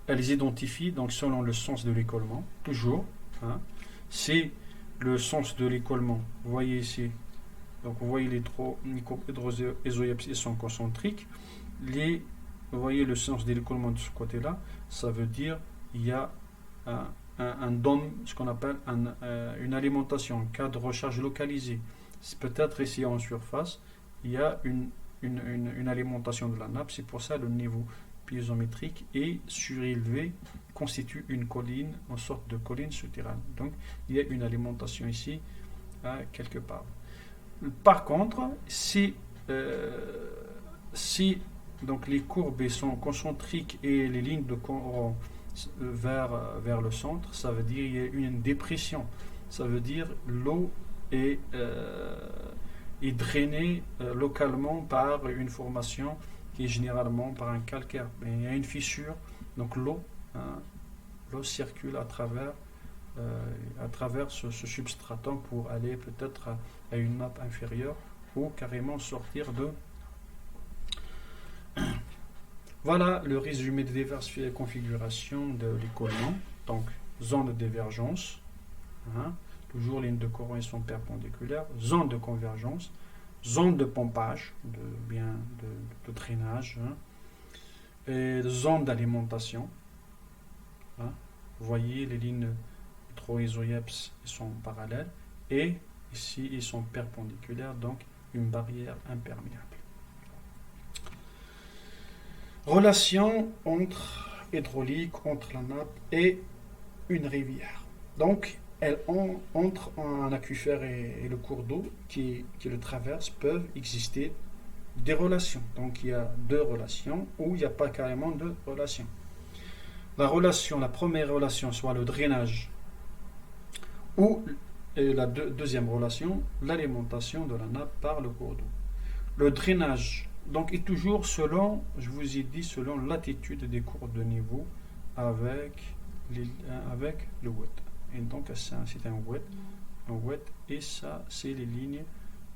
identifient donc selon le sens de l'écoulement, toujours. Si le sens de l'écoulement, vous voyez ici, donc vous voyez les courbes hydro-isoyables, ils sont concentriques. Vous voyez le sens de l'écoulement de ce côté-là, ça veut dire il y a un dôme, ce qu'on appelle une alimentation, un cas de recharge localisé. Peut-être ici en surface, il y a une alimentation de la nappe, c'est pour ça le niveau piézométrique est surélevé, constitue une colline, en sorte de colline souterraine. Donc il y a une alimentation ici, quelque part. Par contre, si donc les courbes sont concentriques et les lignes de Coran vers le centre, ça veut dire qu'il y a une dépression. Ça veut dire l'eau est drainée localement par une formation qui est généralement par un calcaire. Mais il y a une fissure, donc l'eau, hein, l'eau circule à travers ce substratum pour aller peut-être à une nappe inférieure ou carrément sortir de. Voilà le résumé des diverses configurations de l'écoulement. Donc, zone de divergence, hein, toujours lignes de courant sont perpendiculaires, zone de convergence, zone de pompage, de drainage, hein, et zone d'alimentation. Hein. Vous voyez, les lignes troïsoïeps sont parallèles et ici ils sont perpendiculaires, donc une barrière imperméable. Relation hydraulique entre la nappe et une rivière. Donc, entre un aquifère et le cours d'eau qui le traverse peuvent exister des relations. Donc, il y a deux relations ou il n'y a pas carrément de relation. La première relation, soit le drainage ou la deuxième relation, l'alimentation de la nappe par le cours d'eau. Le drainage donc est toujours selon, je vous ai dit, selon l'attitude des courbes de niveau avec le wet. Et donc ça c'est un wet et ça c'est les lignes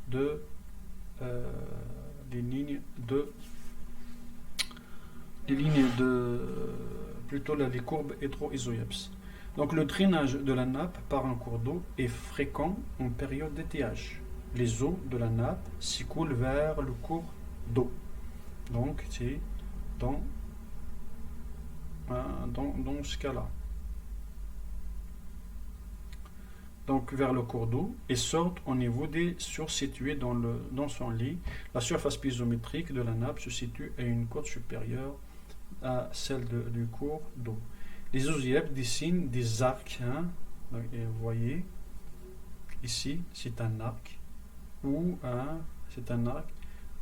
de plutôt les courbes hétéro-isoïeps. Donc le drainage de la nappe par un cours d'eau est fréquent en période d'étiage. Les eaux de la nappe s'écoulent vers le cours d'eau. Donc c'est dans ce cas-là. Donc vers le cours d'eau et sortent au niveau des sources situées dans son lit. La surface piezométrique de la nappe se situe à une cote supérieure à celle du cours d'eau. Les isoïeps dessinent des arcs. Hein. Donc, vous voyez, ici, c'est un arc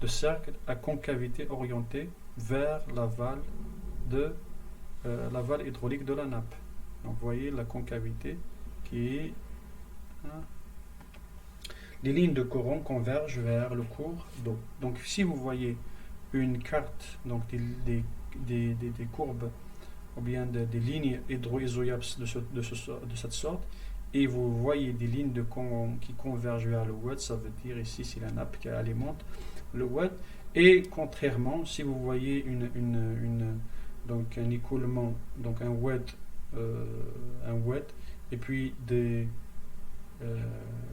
de cercle à concavité orientée vers l'aval hydraulique de la nappe. Donc, vous voyez la concavité qui est. Hein. Les lignes de courant convergent vers le cours d'eau. Donc, si vous voyez une carte, donc des courbes ou bien des lignes hydro-isoïeps de cette sorte, et vous voyez des lignes de courant qui convergent vers le wet, ça veut dire ici c'est la nappe qui alimente le wet. Et contrairement, si vous voyez donc un écoulement, donc un wet, et puis des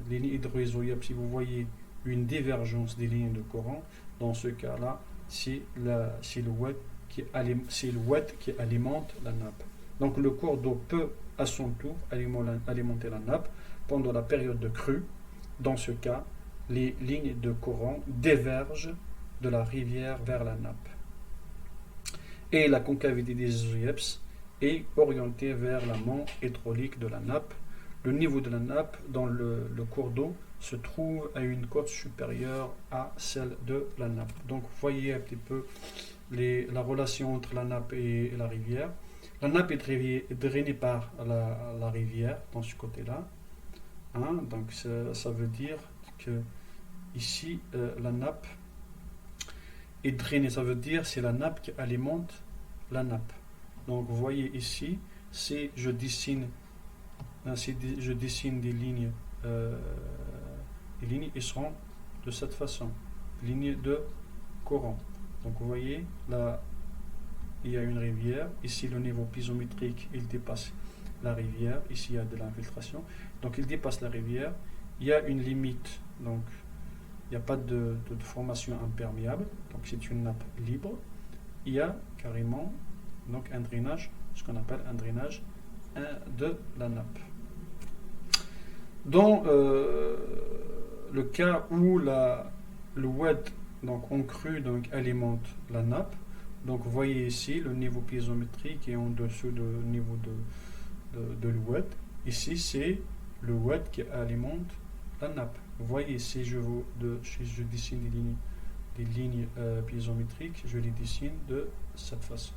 lignes hydro-isoïeps, si vous voyez une divergence des lignes de courant, dans ce cas-là, c'est le wet qui alimente la nappe. Donc le cours d'eau peut à son tour alimenter la nappe pendant la période de crue. Dans ce cas, les lignes de courant divergent de la rivière vers la nappe. Et la concavité des isoïeps est orientée vers l'amont hydraulique de la nappe. Le niveau de la nappe dans le cours d'eau se trouve à une cote supérieure à celle de la nappe. Donc vous voyez un petit peu la relation entre la nappe et la rivière. La nappe est drainée par la rivière dans ce côté-là. Hein, donc ça veut dire que ici la nappe est drainée. Ça veut dire c'est la nappe qui alimente la nappe. Donc vous voyez ici, je dessine des lignes. Les lignes elles seront de cette façon, lignes de courant. Donc vous voyez, là, il y a une rivière. Ici, le niveau piezométrique, il dépasse la rivière. Ici, il y a de l'infiltration. Donc, il dépasse la rivière. Il y a une limite. Donc, il n'y a pas de formation imperméable. Donc, c'est une nappe libre. Il y a carrément donc, un drainage, ce qu'on appelle un drainage de la nappe. Dans le cas où le wet donc en crue donc alimente la nappe, donc vous voyez ici le niveau piezométrique est en dessous du niveau de le wet. Ici c'est le wet qui alimente la nappe. Vous voyez ici je dessine des lignes piezométriques, je les dessine de cette façon.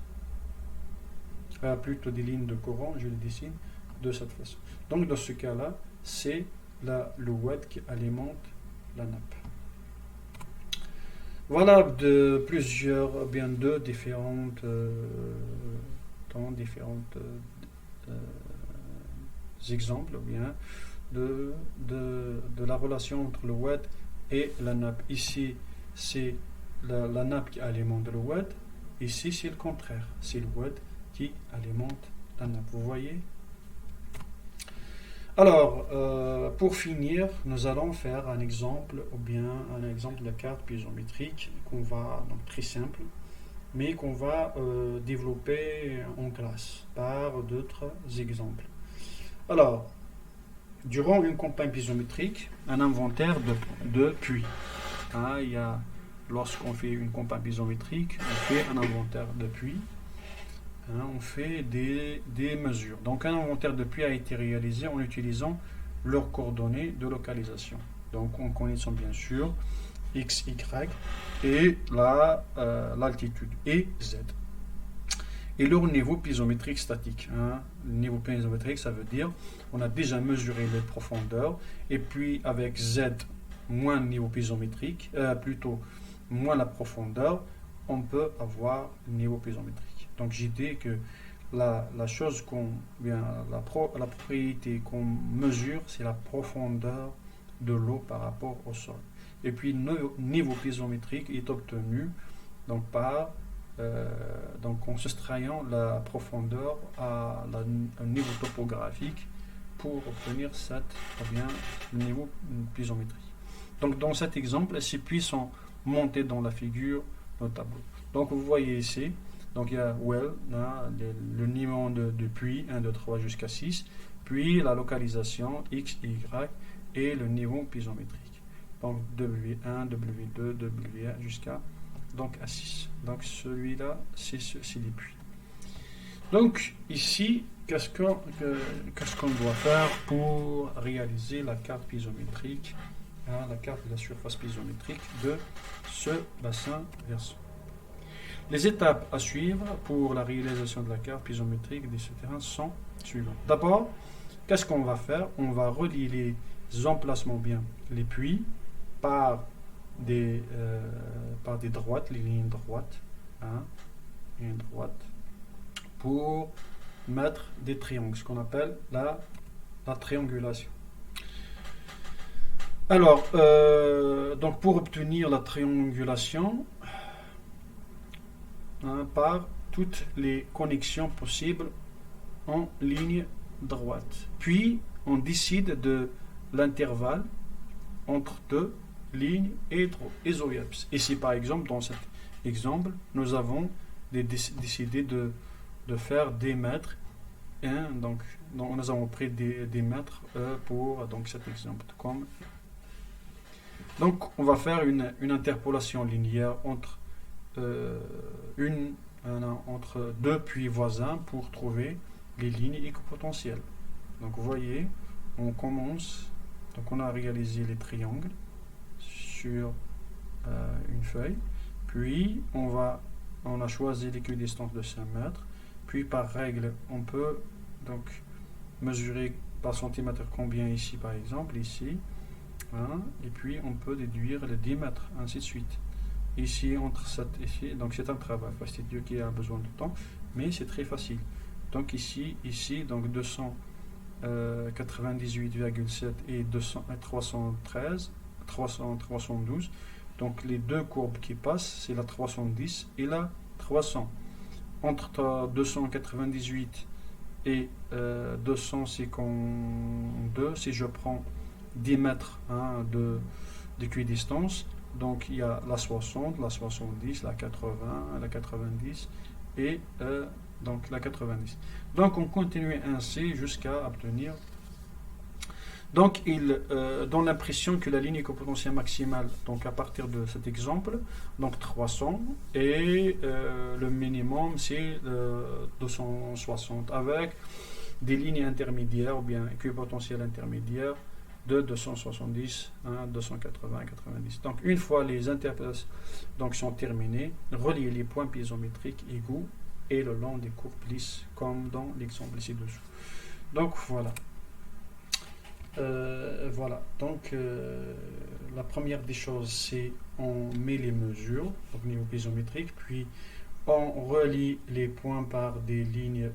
Plutôt des lignes de courant, je les dessine de cette façon. Donc dans ce cas-là, c'est le wet qui alimente la nappe. Voilà de plusieurs, bien deux différentes, exemples, bien de la relation entre le wet et la nappe. Ici, c'est la nappe qui alimente le wet. Ici, c'est le contraire. C'est le wet qui alimente la nappe. Vous voyez? Alors, pour finir, nous allons faire un exemple, ou bien un exemple de carte piézométrique qu'on va, donc très simple, mais qu'on va développer en classe par d'autres exemples. Alors, durant une campagne piézométrique, un inventaire de puits. Hein, lorsqu'on fait une campagne piézométrique, on fait un inventaire de puits. Hein, on fait des mesures. Donc un inventaire de puits a été réalisé en utilisant leurs coordonnées de localisation. Donc en connaissant bien sûr x, y et l'altitude et z. Et leur niveau piézométrique statique. Hein. Le niveau piézométrique, ça veut dire on a déjà mesuré les profondeurs et puis avec z moins le niveau piézométrique, plutôt moins la profondeur, on peut avoir le niveau piézométrique. Donc j'ai dit que la chose la propriété qu'on mesure, c'est la profondeur de l'eau par rapport au sol. Et puis le niveau piézométrique est obtenu donc en soustrayant la profondeur à un niveau topographique pour obtenir le niveau piézométrique. Donc dans cet exemple, ces puits sont montés dans la figure dans le tableau. Donc vous voyez ici, donc il y a well, là, le niveau de puits 1, 2, 3 jusqu'à 6, puis la localisation x, y et le niveau piézométrique. Donc W1, W2, W1 jusqu'à donc à 6. Donc celui-là, c'est les puits. Donc ici, qu'est-ce qu'on doit faire pour réaliser la carte piézométrique, hein, la carte de la surface piézométrique de ce bassin versant. Les étapes à suivre pour la réalisation de la carte piézométrique de ce terrain sont suivantes. D'abord, qu'est-ce qu'on va faire? On va relier les emplacements, bien les puits, par des droites, les lignes droites, hein, une droite, pour mettre des triangles, ce qu'on appelle la triangulation. Alors, donc pour obtenir la triangulation, hein, par toutes les connexions possibles en ligne droite. Puis, on décide de l'intervalle entre deux lignes isoïepses. Ici, par exemple, dans cet exemple, nous avons décidé de faire des mètres. Hein, donc, nous avons pris des mètres pour cet exemple. Donc, on va faire une interpolation linéaire entre entre deux puits voisins pour trouver les lignes équipotentielles. Donc vous voyez, on commence, donc on a réalisé les triangles sur une feuille, puis on a choisi l'équidistance de 5 mètres, puis par règle on peut donc mesurer par centimètre combien ici par exemple, ici, hein, et puis on peut déduire les 10 mètres, ainsi de suite. Ici, donc c'est un travail fastidieux qui a besoin de temps, mais c'est très facile. Donc ici, donc 298,7 et 312. Donc les deux courbes qui passent, c'est la 310 et la 300. Entre 298 et 252, si je prends 10 mètres, hein, d'équidistance, donc il y a la 60, la 70, la 80, la 90 et donc la 90. Donc on continue ainsi jusqu'à obtenir. Donc il donne l'impression que la ligne équipotentielle maximale, donc à partir de cet exemple, donc 300, et le minimum c'est 260 avec des lignes intermédiaires ou bien équipotentielles intermédiaires de 270, 280, 90. Donc une fois les interpolations sont terminées, reliez les points piézométriques égaux et le long des courbes lisses comme dans l'exemple ci-dessous. Donc voilà. Voilà, donc la première des choses, c'est on met les mesures au niveau piézométrique, puis on relie les points par des lignes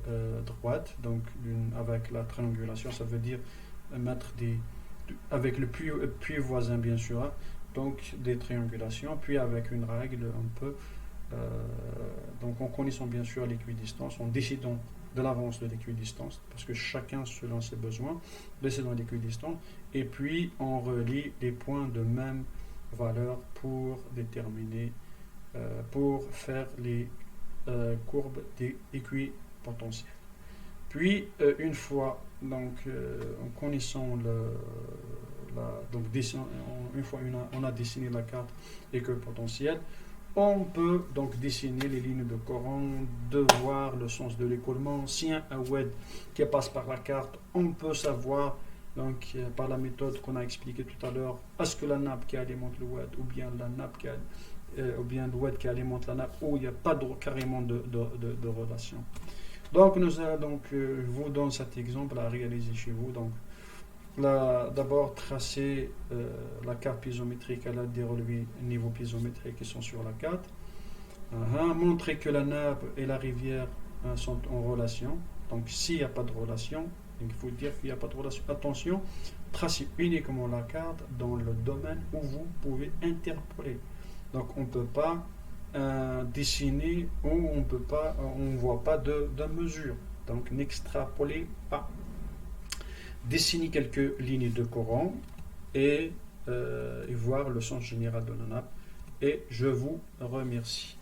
droites, donc avec la triangulation, ça veut dire mettre avec le puits voisin bien sûr, hein, donc des triangulations, puis avec une règle un peu, donc en connaissant bien sûr l'équidistance, en décidant de l'avance de l'équidistance, parce que chacun selon ses besoins, décidant l'équidistance, et puis on relie les points de même valeur pour déterminer, pour faire les courbes d'équipotentiel. Puis, une fois, donc, en connaissant donc, une fois on a dessiné la carte équipotentielle, on peut donc dessiner les lignes de courant, de voir le sens de l'écoulement. Si un WED qui passe par la carte, on peut savoir, donc, par la méthode qu'on a expliquée tout à l'heure, est-ce que la nappe qui alimente le WED ou bien la nappe ou bien le WED qui alimente la nappe, où il n'y a pas carrément de relation. Donc, je vous donne cet exemple à réaliser chez vous. Donc, d'abord, tracer la carte piézométrique à l'aide des relevés niveau piézométrique qui sont sur la carte. Montrer que la nappe et la rivière sont en relation. Donc, s'il n'y a pas de relation, il faut dire qu'il n'y a pas de relation. Attention, tracez uniquement la carte dans le domaine où vous pouvez interpoler. Donc, on ne peut pas dessiner où on ne voit pas de mesure. Donc, n'extrapolez pas. Dessinez quelques lignes de courant et voir le sens général de la nappe. Et je vous remercie.